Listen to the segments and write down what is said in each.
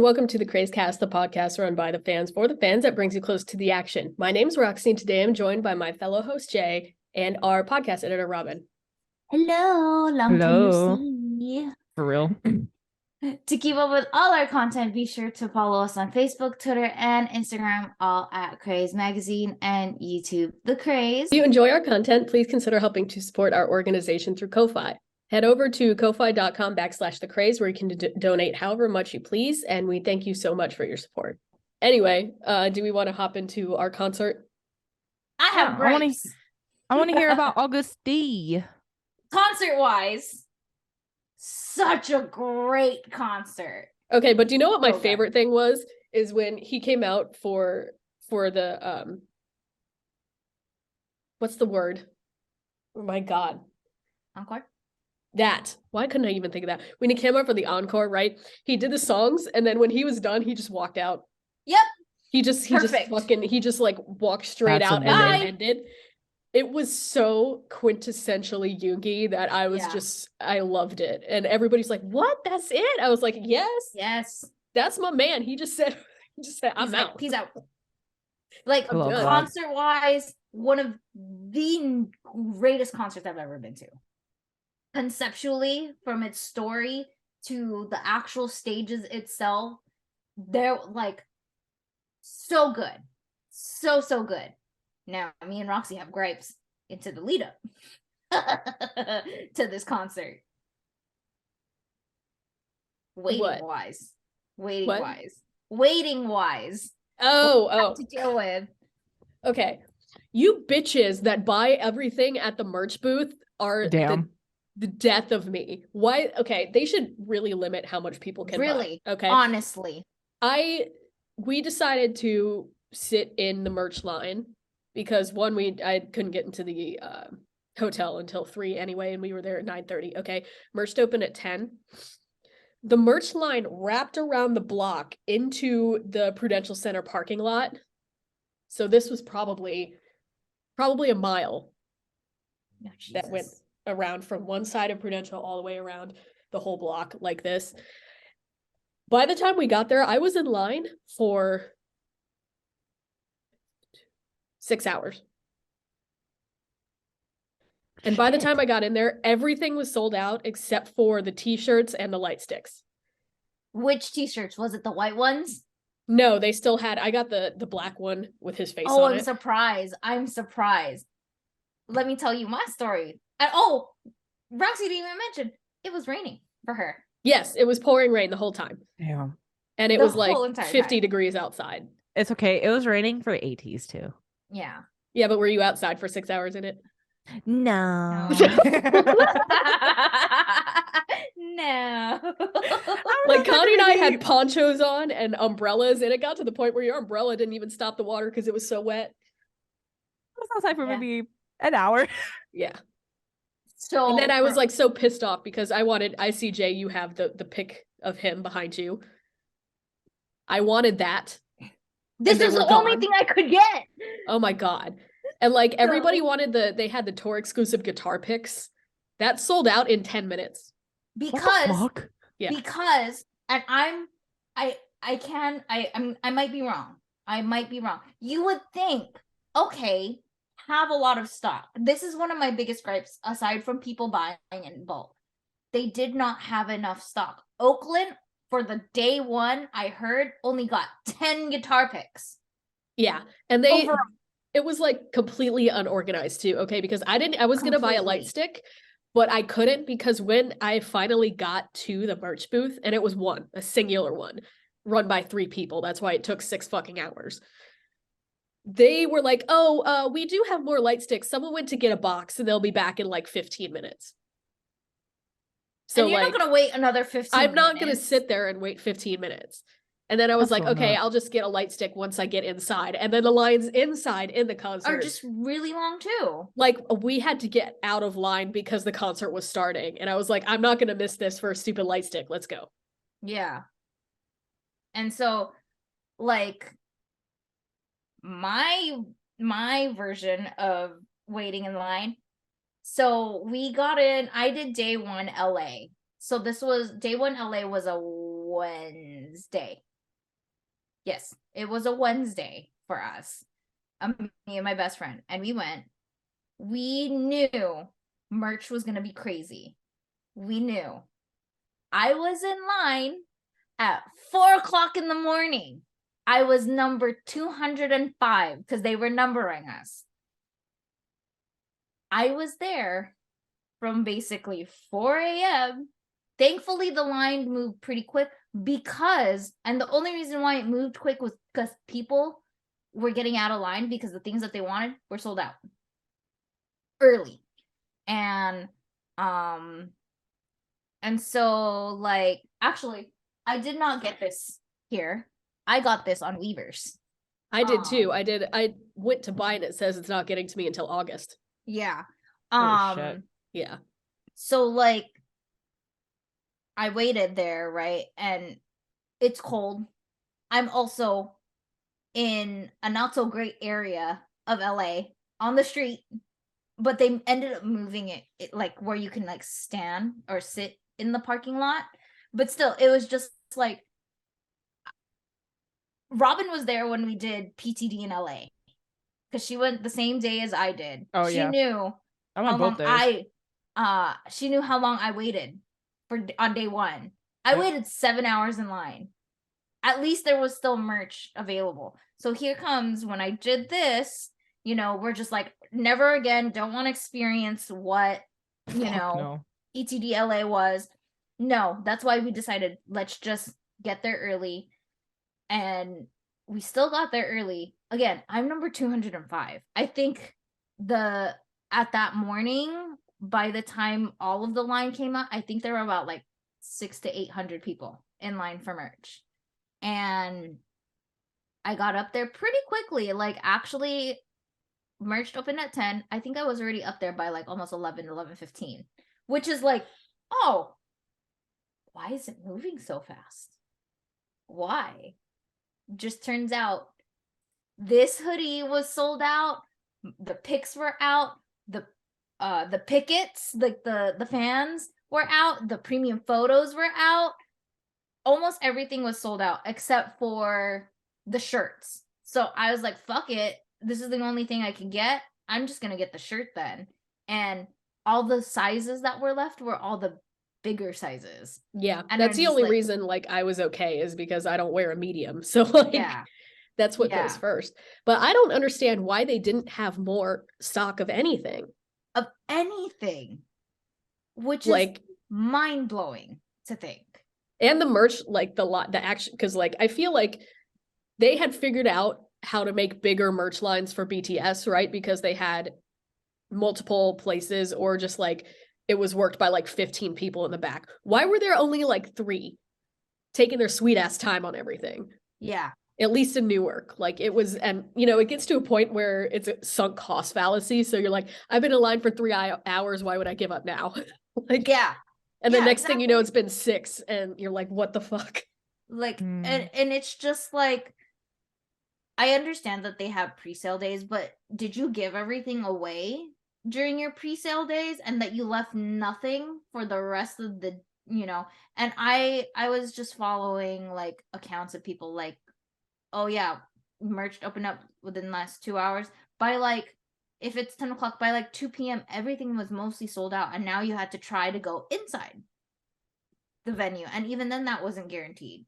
welcome to the Krazecast, the podcast run by the fans for the fans that brings you close to the action. My name's Roxy, and today I'm joined by my fellow host Jay and our podcast editor Robin. Hello, long time Hello. no see. For real. To keep up with all our content, be sure to follow us on Facebook, Twitter, and Instagram, all at Craze Magazine, and YouTube, The Craze. If you enjoy our content, please consider helping to support our organization through Ko-Fi. Head over to ko-fi.com/thecraze where you can donate however much you please, and we thank you so much for your support. Anyway, do we want to hop into our concert? I have grapes. I want to hear about Agust D. Concert-wise, such a great concert. Okay, but do you know what my Okay. favorite thing was? Is when he came out for the what's the word? Oh my God. Encore? That. Why couldn't I even think of that? When he came out for the encore, right? He did the songs, and then when he was done, he just walked out. Yep. He just like walked straight That's out and amazing. then ended. It was so quintessentially Yoongi that I was I loved it. And everybody's like, "What? That's it?" I was like, "Yes, Yes. that's my man." He just said, "I'm out." Peace out. Like, I love that. concert-wise, one of the greatest concerts I've ever been to. Conceptually, from its story to the actual stages itself, they're like so good. So good. Now, me and Roxy have gripes into the lead up to this concert. Waiting wise. Oh. To deal with. Okay. You bitches that buy everything at the merch booth are Damn. the death of me. Why? Okay, they should really limit how much people can buy. Okay. Honestly. We decided to sit in the merch line because I couldn't get into the hotel until 3 anyway, and we were there at 9:30. Okay. Merch opened at 10. The merch line wrapped around the block into the Prudential Center parking lot. So this was probably a mile that went around from one side of Prudential all the way around the whole block like this. By the time we got there, I was in line for 6 hours. And by the time I got in there, everything was sold out except for the t-shirts and the light sticks. Which t-shirts? Was it the white ones? No, they still had, I got the black one with his face Oh, on I'm it. surprised. Let me tell you my story. And Roxy didn't even mention it was raining for her. Yes, it was pouring rain the whole time. Damn. And it The was like whole entire 50 time. degrees outside. It's okay. It was raining for ATs too. Yeah. Yeah, but were you outside for 6 hours in it? No. No. Like Connie and I had ponchos on and umbrellas, and it got to the point where your umbrella didn't even stop the water because it was so wet. I was outside for maybe an hour. Yeah. So And then I was like so pissed off because I see Jay, you have the pic of him behind you. I wanted that. this is the only thing I could get. Oh my God. And like everybody wanted they had the tour exclusive guitar picks. That sold out in 10 minutes. Because Yeah. And I might be wrong. You would think, okay, have a lot of stock. This is one of my biggest gripes, aside from people buying in bulk. They did not have enough stock. Oakland, for the day one, I heard, only got 10 guitar picks. Yeah. And it was like completely unorganized too, okay? Because I was gonna buy a light stick, but I couldn't because when I finally got to the merch booth, and it was a singular one, run by 3 people. That's why it took 6 fucking hours. They were like, "Oh, we do have more light sticks. Someone went to get a box, and they'll be back in like 15 minutes." So and you're not gonna wait another 15 I'm not minutes. gonna sit there and wait 15 minutes. And then I was like, okay, I'll just get a light stick once I get inside. And then the lines inside in the concert are just really long too. Like we had to get out of line because the concert was starting. And I was like, I'm not gonna miss this for a stupid light stick. Let's go. Yeah. And so like my version of waiting in line. So we got in, I did day 1 LA. So this was day 1 LA was a Wednesday. Yes, it was a Wednesday for us. Me and my best friend, and we went. We knew merch was gonna be crazy. We knew. I was in line at 4 o'clock in the morning. I was number 205 because they were numbering us. I was there from basically 4 a.m. Thankfully, the line moved pretty quick because, and the only reason why it moved quick was because people were getting out of line because the things that they wanted were sold out early. And so like, actually, I did not get this here. I got this on Weavers. I did too. I went to buy it. It says it's not getting to me until August. Yeah. Oh, shit. Yeah. So like, I waited there, right? And it's cold. I'm also in a not so great area of LA on the street, but they ended up moving it like where you can like stand or sit in the parking lot. But still, it was just like, Robin was there when we did PTD in LA because she went the same day as I did. Oh, she yeah. knew I how went long both days. she knew how long I waited on day one. I Yep. waited 7 hours in line. At least there was still merch available. So here comes when I did this, we're just like, never again, don't want to experience what, No. ETD LA was. No, that's why we decided, let's just get there early. And we still got there early. Again, I'm number 205. I think at that morning, by the time all of the line came out, I think there were about like 600 to 800 people in line for merch. And I got up there pretty quickly. Like, actually, merch opened at 10. I think I was already up there by like almost 11:15, which is like, oh, why is it moving so fast? Why? Just turns out this hoodie was sold out. The pics were out. The pickets, like the fans were out. The premium photos were out. Almost everything was sold out except for the shirts. So I was like, fuck it. This is the only thing I can get. I'm just going to get the shirt then. And all the sizes that were left were all the bigger sizes. Yeah. And That's I'm the just only like, reason like I was okay is because I don't wear a medium. So like yeah, that's what Yeah. goes first. But I don't understand why they didn't have more stock of anything. of anything, which Like, is mind blowing to think. and the merch, like the action, because like I feel like they had figured out how to make bigger merch lines for BTS, right? Because they had multiple places, or just like it was worked by like 15 people in the back. Why were there only like 3 taking their sweet ass time on everything? Yeah. At least in Newark, like it was, and it gets to a point where it's a sunk cost fallacy. So you're like, I've been in line for 3 hours. Why would I give up now? Like, Yeah. and the Yeah, next thing you know, exactly. it's been 6, and you're like, what the fuck? Like, Hmm. and it's just like, I understand that they have pre-sale days, but did you give everything away during your pre-sale days and that you left nothing for the rest of the, and I was just following like accounts of people like, oh yeah, merch opened up within the last 2 hours. By like, if it's 10 o'clock, by like 2 p.m., everything was mostly sold out. And now you had to try to go inside the venue. And even then, that wasn't guaranteed.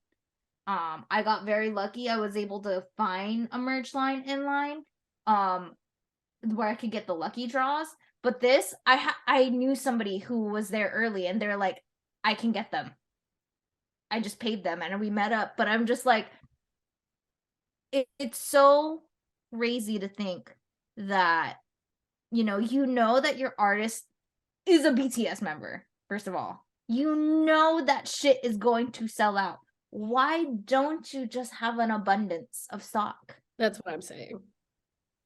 I got very lucky. I was able to find a merch line in line, where I could get the lucky draws. But this, I knew somebody who was there early, and they're like, I can get them. I just paid them, and we met up. But I'm just like, it's so crazy to think that that your artist is a BTS member. First of all, that shit is going to sell out. Why don't you just have an abundance of stock? That's what I'm saying.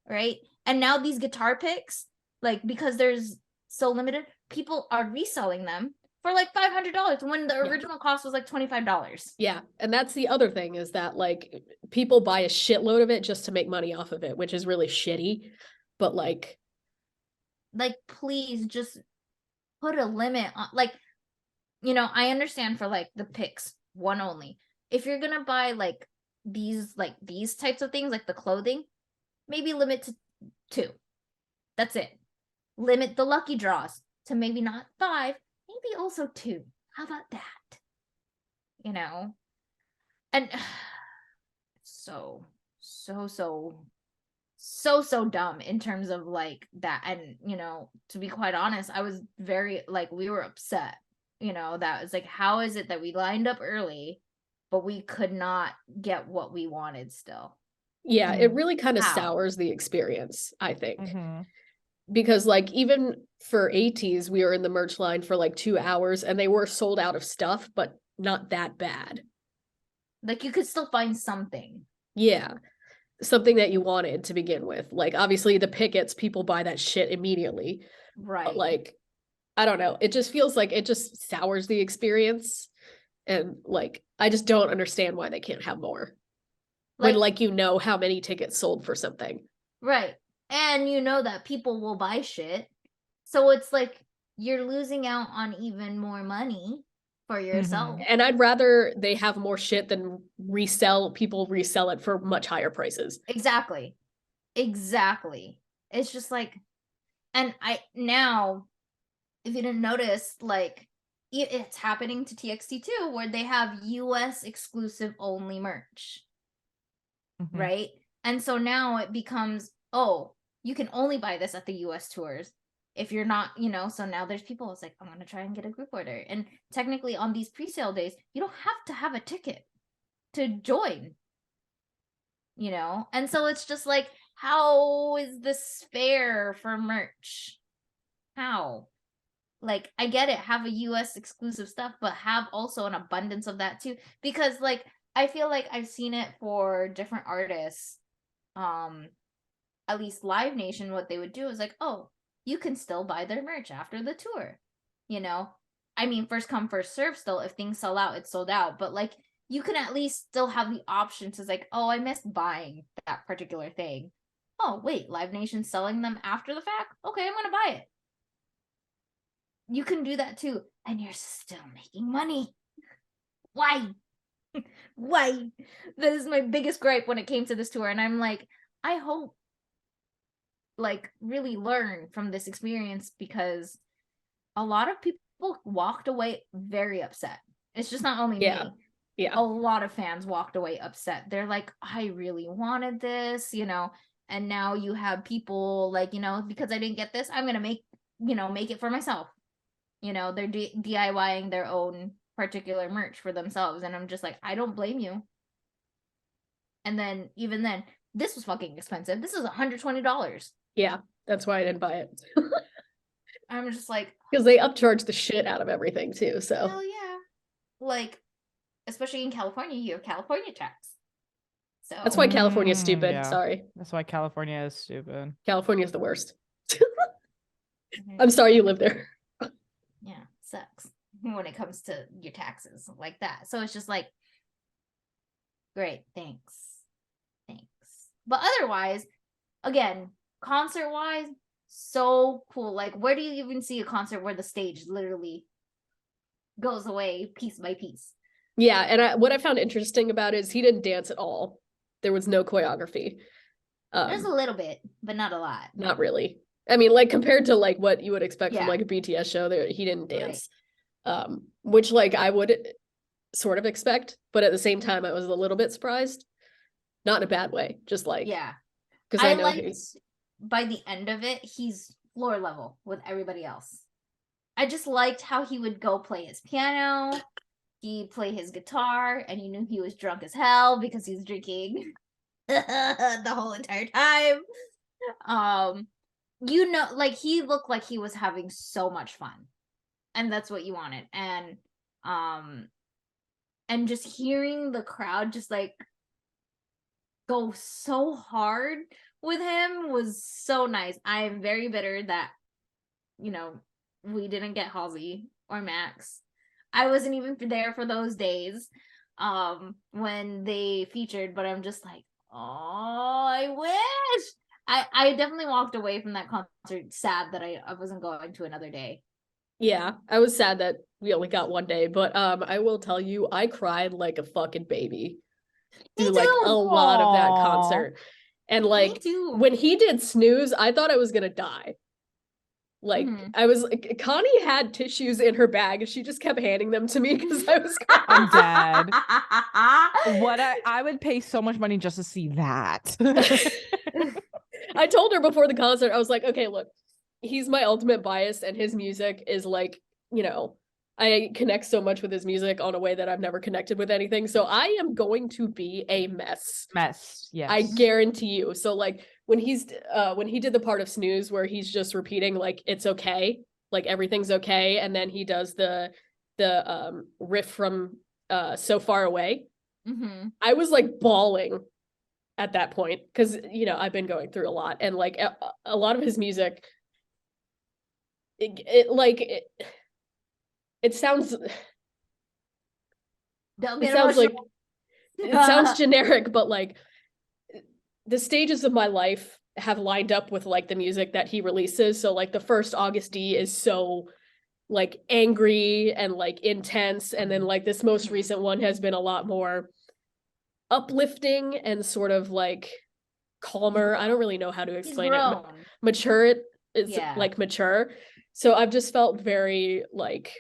Right? And now these guitar picks, like, because there's so limited, people are reselling them for like $500 when the original cost was like $25. Yeah. And that's the other thing, is that like people buy a shitload of it just to make money off of it, which is really shitty. But like please just put a limit on, like, I understand for like the picks, one only. If you're gonna buy like these types of things, like the clothing, maybe limit to 2. That's it. Limit the lucky draws to maybe not 5, maybe also 2. How about that? You know? And so dumb in terms of like that. And you know, to be quite honest, I was very like, we were upset, you know, that was like, how is it that we lined up early but we could not get what we wanted still? Yeah, it really kind of How? sours the experience, I think. Mm-hmm. Because like even for ATs, we were in the merch line for like 2 hours and they were sold out of stuff, but not that bad. Like you could still find something. Yeah. Something that you wanted to begin with. Like obviously the pickets, people buy that shit immediately. Right. But like, I don't know. It just feels like it just sours the experience. And like, I just don't understand why they can't have more. When like you know how many tickets sold for something. Right. And you know that people will buy shit. So it's like you're losing out on even more money for yourself. And I'd rather they have more shit than people resell it for much higher prices. Exactly. It's just like, and now, if you didn't notice, like it's happening to TXT too, where they have US exclusive only merch. Right? And so now it becomes, oh, you can only buy this at the US tours. If you're not, you know, so now there's people, it's like, I'm going to try and get a group order. And technically on these pre-sale days, you don't have to have a ticket to join, you know? And so it's just like, how is this fair for merch? How? Like, I get it, have a US exclusive stuff, but have also an abundance of that too. Because like, I feel like I've seen it for different artists. At least Live Nation, what they would do is like, oh, you can still buy their merch after the tour. You know? I mean, first come, first serve still. If things sell out, it's sold out. But like, you can at least still have the option to like, oh, I missed buying that particular thing. Oh, wait, Live Nation's selling them after the fact? Okay, I'm gonna buy it. You can do that too. And you're still making money. Why? Why? That is my biggest gripe when it came to this tour. And I'm like, I hope like really learn from this experience, because a lot of people walked away very upset. It's just not only me. Yeah. A lot of fans walked away upset. They're like, I really wanted this, you know, and now you have people like, you know, because I didn't get this, I'm going to make it for myself. You know, they're DIYing their own particular merch for themselves. And I'm just like, I don't blame you. And then, even then, this was fucking expensive. This is $120. Yeah, that's why I didn't buy it. I'm just like, because they upcharge the shit out of everything too. So hell yeah. Like, especially in California, you have California tax. So that's why California's stupid. Yeah. Sorry. That's why California is stupid. California's the worst. I'm sorry you live there. Yeah, sucks when it comes to your taxes like that. So it's just like, great, thanks. But otherwise, again, concert-wise, so cool. Like, where do you even see a concert where the stage literally goes away piece by piece? Yeah, and what I found interesting about it is he didn't dance at all. There was no choreography. There's a little bit, but not a lot. Not really. I mean, like compared to like what you would expect from Yeah. like a BTS show, there he didn't dance. Right. Which like I would sort of expect, but at the same time I was a little bit surprised. Not in a bad way, just like, yeah. Because I know liked, by the end of it, he's floor level with everybody else. I just liked how he would go play his piano, he'd play his guitar, and you knew he was drunk as hell because he was drinking the whole entire time. You know, like he looked like he was having so much fun. And that's what you wanted. And just hearing the crowd just like go so hard with him was so nice. I am very bitter that, you know, we didn't get Halsey or Max. I wasn't even there for those days when they featured, but I'm just like, oh, I wish. I definitely walked away from that concert sad that I wasn't going to another day. Yeah, I was sad that we only got one day, but I will tell you, I cried like a fucking baby. through Me like a too. lot of that Aw. concert. And Me like too. when he did Snooze, I thought I was gonna die. Like Mhm. I was like, Connie had tissues in her bag and she just kept handing them to me because I was I'm dead. What I would pay so much money just to see that. I told her before the concert, I was like, okay, look, he's my ultimate bias, and his music is like, you know, I connect so much with his music on a way that I've never connected with anything. So I am going to be a mess. Mess. Yes. I guarantee you. So like when he did the part of Snooze where he's just repeating like it's okay, like everything's okay, and then he does the riff from So Far Away. Mhm. I was like bawling at that point because you know I've been going through a lot, and like a lot of his music it sounds Don't it get sounds like emotional. it sounds generic, but like the stages of my life have lined up with like the music that he releases. So like the first August D is so like angry and like intense, and then like this most recent one has been a lot more uplifting and sort of like calmer. I don't really know how to He's explain it. grown. Mature, it's Yeah. like mature. So I've just felt very like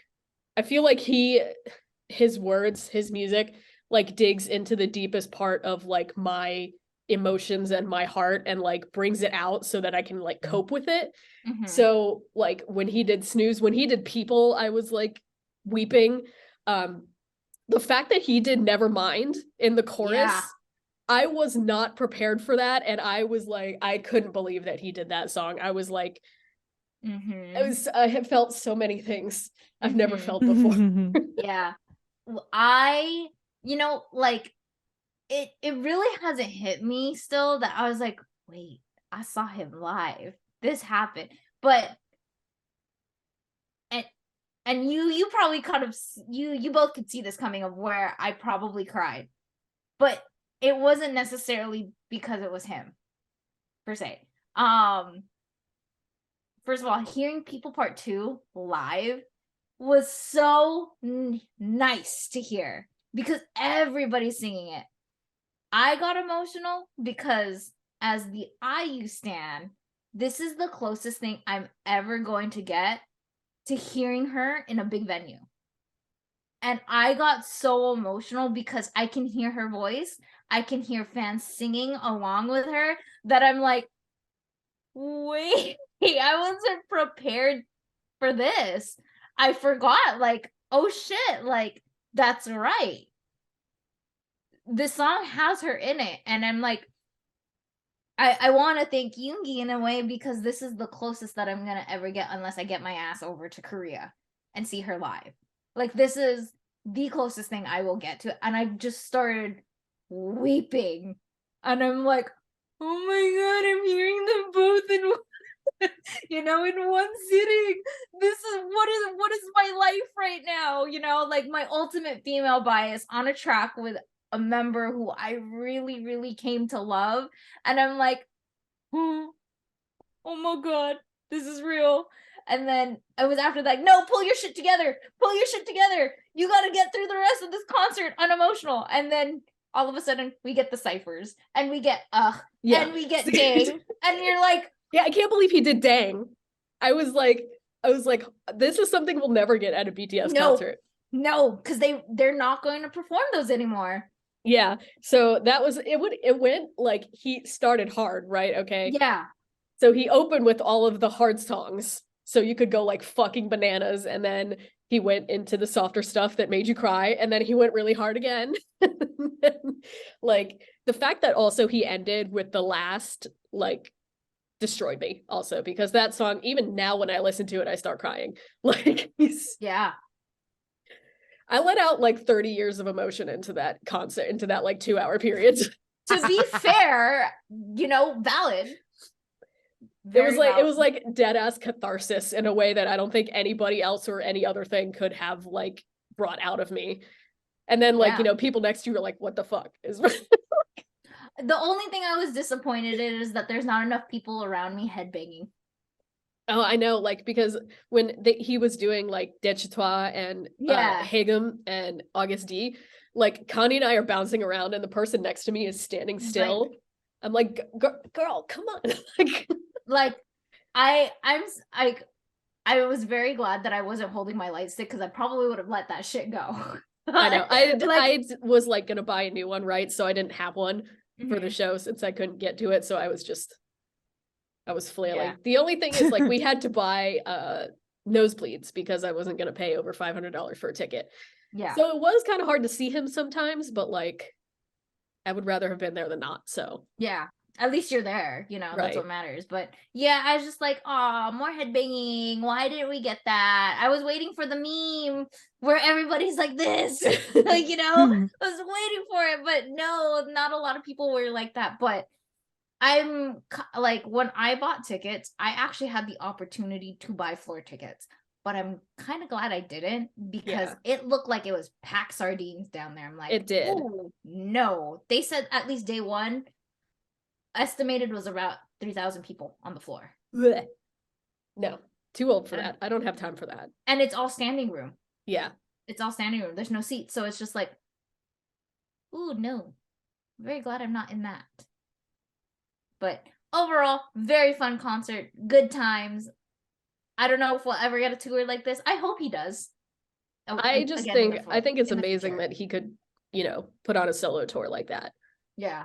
I feel like his words, his music like digs into the deepest part of like my emotions and my heart and like brings it out so that I can like cope with it. Mhm. So like when he did Snooze, when he did People, I was like weeping. The fact that he did Nevermind in the chorus, Yeah. I was not prepared for that, and I was like, I couldn't believe that he did that song. I was like, Mhm. I have felt so many things I've never Mhm. felt before. Yeah. I, like it really hasn't hit me still that I was like, wait, I saw him live. This happened. But and you probably kind of you both could see this coming of where I probably cried. But it wasn't necessarily because it was him per se. First of all, hearing People Part 2 live was so nice to hear because everybody's singing it. I got emotional because as the IU stan, this is the closest thing I'm ever going to get to hearing her in a big venue. And I got so emotional because I can hear her voice. I can hear fans singing along with her that I'm like, wait, I wasn't prepared for this. I forgot, like, oh shit, like, that's right. This song has her in it. And I'm like, I want to thank Yoongi in a way because this is the closest that I'm going to ever get unless I get my ass over to Korea and see her live. Like, this is the closest thing I will get to. And I just started weeping. And I'm like, oh my god, I'm hearing them both in in one sitting. This is what is my life right now, like my ultimate female bias on a track with a member who I really, really came to love. And I'm like, oh my god, this is real. And then I was after that, no, pull your shit together. Pull your shit together. You got to get through the rest of this concert unemotional. And then all of a sudden we get the ciphers and we get and we get dang. And you're like, yeah, I can't believe he did Dang. I was like, this is something we'll never get at a BTS concert. No, because they're not going to perform those anymore. Yeah. So that was it went like he started hard, right? Okay. Yeah. So he opened with all of the hard songs. So you could go like fucking bananas, and then he went into the softer stuff that made you cry, and then he went really hard again. Like the fact that also he ended with the last like destroyed me also, because that song, even now when I listen to it, I start crying. Like Yeah. I let out like 30 years of emotion into that concert, into that like 2-hour period. To be fair, valid. It was like dead ass catharsis in a way that I don't think anybody else or any other thing could have like brought out of me. And then like, Yeah. people next to you are like, what the fuck is The only thing I was disappointed in is that there's not enough people around me headbanging. Oh, I know, like because when he was doing like Dechetoi and Yeah. Hagum and August D, like Connie and I are bouncing around and the person next to me is standing still. I'm like, girl, come on. Like I was very glad that I wasn't holding my light stick because I probably would have let that shit go. I know. I Like- was like gonna buy a new one, right? So I didn't have one for the Mhm. show since I couldn't get to it. So I was flailing. Yeah. The only thing is like we had to buy nosebleeds because I wasn't gonna pay over $500 for a ticket. Yeah. So it was kind of hard to see him sometimes, but like I would rather have been there than not. So Yeah. At least you're there, that's Right. what matters. But yeah, I was just like, oh, more headbanging. Why didn't we get that? I was waiting for the meme where everybody's like this. Like, I was waiting for it, but no, not a lot of people were like that. But I'm like, when I bought tickets, I actually had the opportunity to buy floor tickets. But I'm kind of glad I didn't because Yeah. it looked like it was packed sardines down there. I'm like, It did. "Ooh, no." They said at least day one, estimated was about 3,000 people on the floor. Blech. No, too old for And- that. I don't have time for that. And it's all standing room. Yeah. It's all standing room. There's no seats. So it's just like, ooh, no. I'm very glad I'm not in that. But overall, very fun concert. Good times. I don't know if we'll ever get a tour like this. I hope he does. I just Again, think it's in the amazing future. that he could, put on a solo tour like that. Yeah.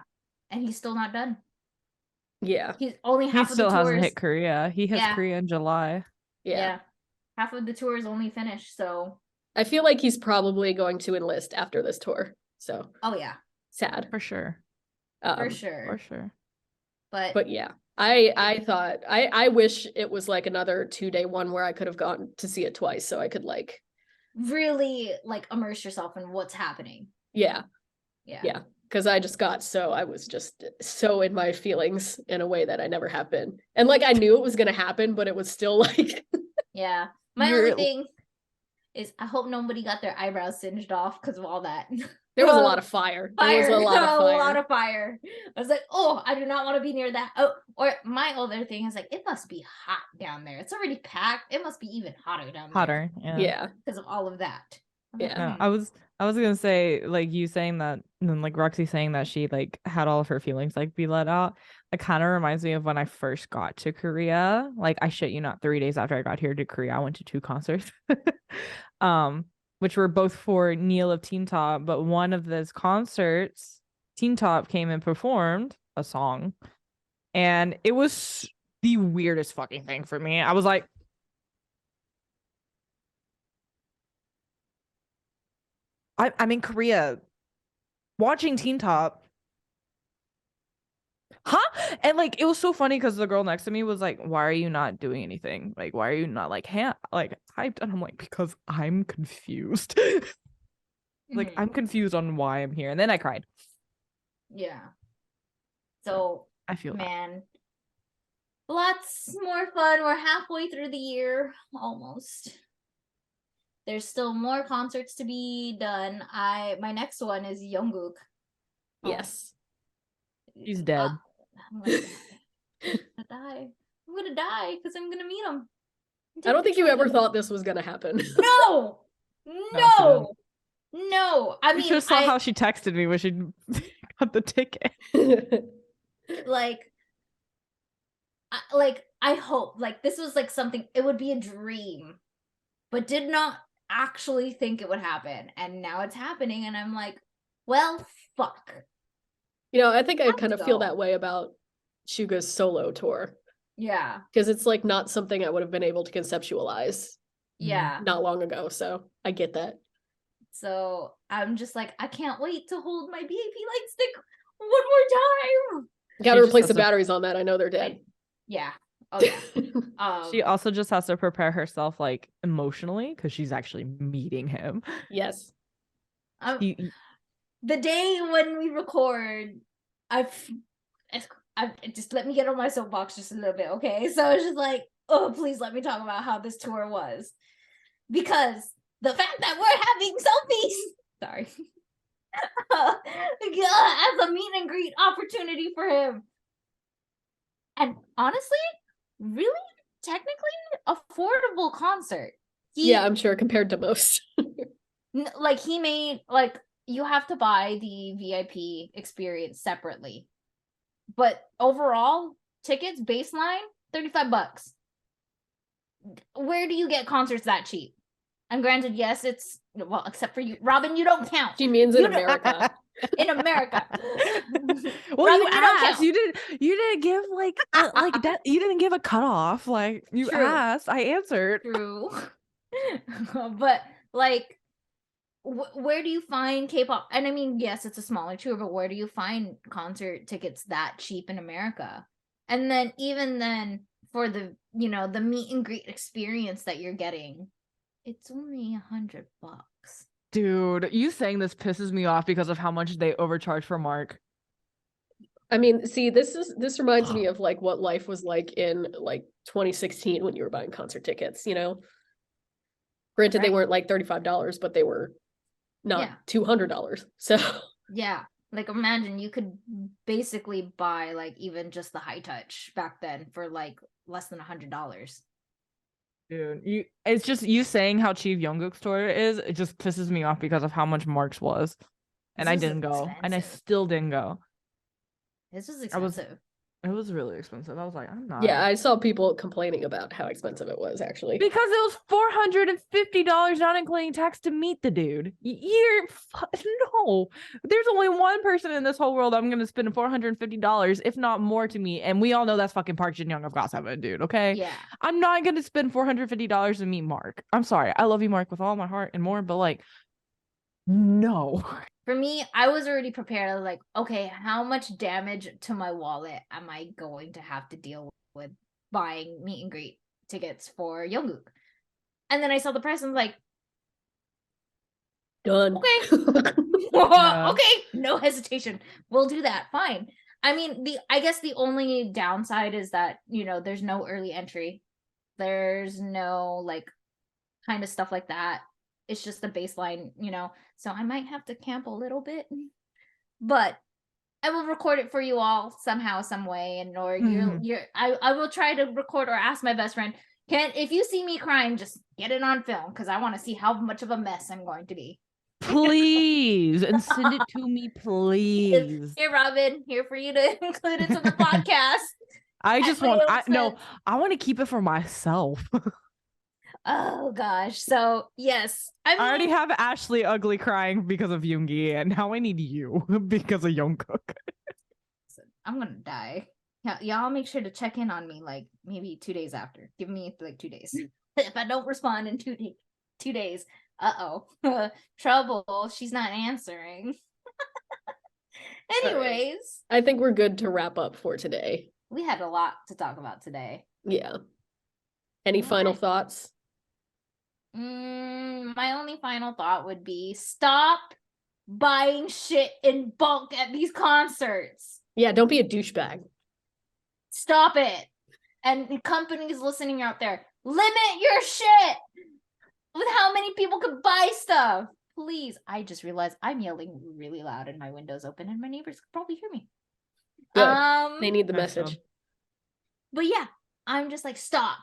And he's still not done. Yeah. He's only He half of the still hasn't tours. hit Korea. He hits Yeah. Korea in July. Yeah. Half of the tour is only finished, so I feel like he's probably going to enlist after this tour. So oh yeah, sad. For sure. for sure. For sure. But yeah, I thought I wish it was like another 2-day one where I could have gone to see it twice so I could like really like immerse yourself in what's happening. Yeah. Yeah. Because I was just so in my feelings in a way that I never have been. And like I knew it was gonna happen, but it was still like Yeah. My You're- only thing is I hope nobody got their eyebrows singed off because of all that. there was a lot of fire. There was Fire. a lot of fire. A lot of fire. I was like, oh, I do not want to be near that. Oh, or my other thing is like, it must be hot down there. It's already packed. It must be even hotter down there. Hotter. Yeah. Yeah. Because of all of that. I'm like, Yeah. Yeah, I was gonna say, like, you saying that, and then like Roxy saying that she like had all of her feelings like be let out. It kind of reminds me of when I first got to Korea. Like, I shit you not, 3 days after I got here to Korea, I went to 2 concerts, which were both for Neil of Teen Top. But one of those concerts, Teen Top came and performed a song, and it was the weirdest fucking thing for me. I was like, I'm in Korea watching Teen Top. Huh? And like it was so funny because the girl next to me was like, "Why are you not doing anything? Like, why are you not like hyped?" And I'm like, "Because I'm confused." Like, Mhm. I'm confused on why I'm here. And then I cried. Yeah. So I feel that. man, lots more fun. We're halfway through the year almost. There's still more concerts to be done. My next one is Jungkook. Yes. She's dead. I'm gonna die. I'm gonna die because I'm gonna meet him. I don't think you ever thought this was gonna happen. No, no, no. I You mean, should have saw how she texted me when she got the ticket. like I hope like this was like something. It would be a dream, but did not actually think it would happen, and now it's happening, and I'm like, well, fuck. I think I Have kind to of feel go. that way about Suga's solo tour Yeah, because it's like not something I would have been able to conceptualize yeah. not long ago. So I get that. So I'm just like, I can't wait to hold my BAP light stick one more time. Got to just replace has the to- batteries on that. I know they're dead. Yeah. Oh yeah. She also just has to prepare herself like emotionally because she's actually meeting him. Yes. The day when we record, I've just let me get on my soapbox just a little bit, okay? So it's just like, oh, please let me talk about how this tour was, because the fact that we're having selfies, sorry, as a meet and greet opportunity for him, and honestly, really, technically, affordable concert. Yeah, I'm sure compared to most. Like he made like you have to buy the VIP experience separately. But overall, tickets baseline $35. Where do you get concerts that cheap? And granted, yes, it's well, except for you, Robin. You don't count. She means in You don't- America. In America. Well, Robin, you don't asked. count. You didn't give like that. You didn't give a cutoff. Like you True. asked, I answered. True. But like, where do you find K-pop? And I mean, yes, it's a smaller tour, but where do you find concert tickets that cheap in America? And then even then, for the the meet and greet experience that you're getting, it's only $100. Dude, you saying this pisses me off because of how much they overcharge for Mark. I mean, see, this reminds me of like what life was like in like 2016 when you were buying concert tickets, you know? Granted, they Right. weren't like $35, but they were not Yeah. $200. So Yeah. Like imagine you could basically buy like even just the high touch back then for like less than $100. Dude, it's just you saying how cheap Jungkook's tour is. It just pisses me off because of how much Mark's was, and I This is didn't go, and I expensive. still didn't go. This is I was- expensive. It was really expensive. I was like, I'm not. yeah, I saw people complaining about how expensive it was actually. Because it was $450, not including tax, to meet the dude. No. There's only one person in this whole world I'm gonna spend $450, if not more, to meet, and we all know that's fucking Park Jin Young of GOT7, dude. Okay, Yeah. I'm not gonna spend $450 to meet Mark. I'm sorry, I love you, Mark, with all my heart and more, but like, no. For me, I was already prepared. I was like, okay, how much damage to my wallet am I going to have to deal with buying meet and greet tickets for Jungkook? And then I saw the price and was like, Done. okay. Yeah. Okay, no hesitation. We'll do that. Fine. I mean, I guess the only downside is that, there's no early entry. There's no like kind of stuff like that. It's just the baseline, So I might have to camp a little bit. But I will record it for you all somehow, some way, and or I will try to record or ask my best friend, if you see me crying, just get it on film because I want to see how much of a mess I'm going to be. Please, and send it to me, please. Here, Robin, here for you to include it to the podcast. I just want No, I want to keep it for myself. oh gosh. So yes, I already have Ashley ugly crying because of Yoongi, and now I need you because of Jungkook. I'm gonna die. Y'all make sure to check in on me like maybe 2 days after. Give me like 2 days. If I don't respond in 2 days, trouble. She's not answering. Anyways, I think we're good to wrap up for today. we had a lot to talk about today. Yeah. Any final thoughts? My only final thought would be stop buying shit in bulk at these concerts. Yeah, don't be a douchebag. Stop it. And companies listening out there, limit your shit with how many people could buy stuff. Please. I just realized I'm yelling really loud and my window's open and my neighbors could probably hear me. Good. They need the Nice message. job. But yeah, I'm just like, stop.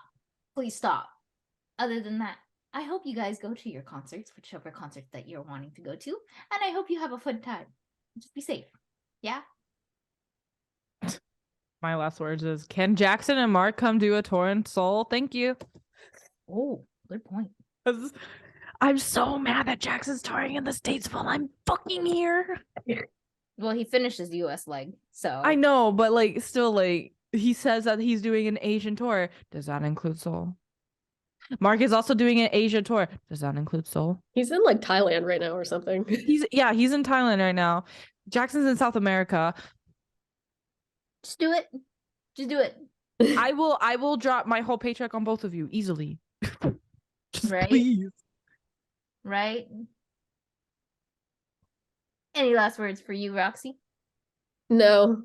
Please stop. Other than that, I hope you guys go to your concerts, whichever concert that you're wanting to go to. And I hope you have a fun time. Just be safe. Yeah? My last words is, can Jackson and Mark come do a tour in Seoul? Thank you. Oh, good point. 'Cause I'm so mad that Jackson's touring in the States while I'm fucking here. Well, he finished his US leg, so I know, but like still like he says that he's doing an Asian tour. Does that include Seoul? Mark is also doing an Asia tour. Does that include Seoul? He's in like Thailand right now or something. He's in Thailand right now. Jackson's in South America. just do it. Just do it. I will drop my whole paycheck on both of you easily. Just Right? please. Right? Any last words for you, Roxy? No.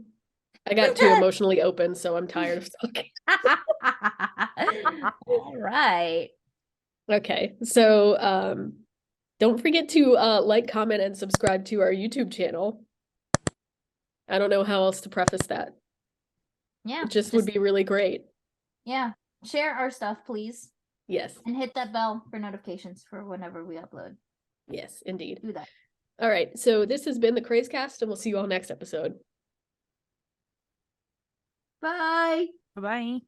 I got too emotionally open, so I'm tired of talking. All right. Okay. So don't forget to like, comment, and subscribe to our YouTube channel. I don't know how else to preface that. Yeah. It just would be really great. Yeah. Share our stuff, please. Yes. And hit that bell for notifications for whenever we upload. Yes, indeed. Do that. All right, so this has been the Krazecast, and we'll see you all next episode. Bye. Bye-bye.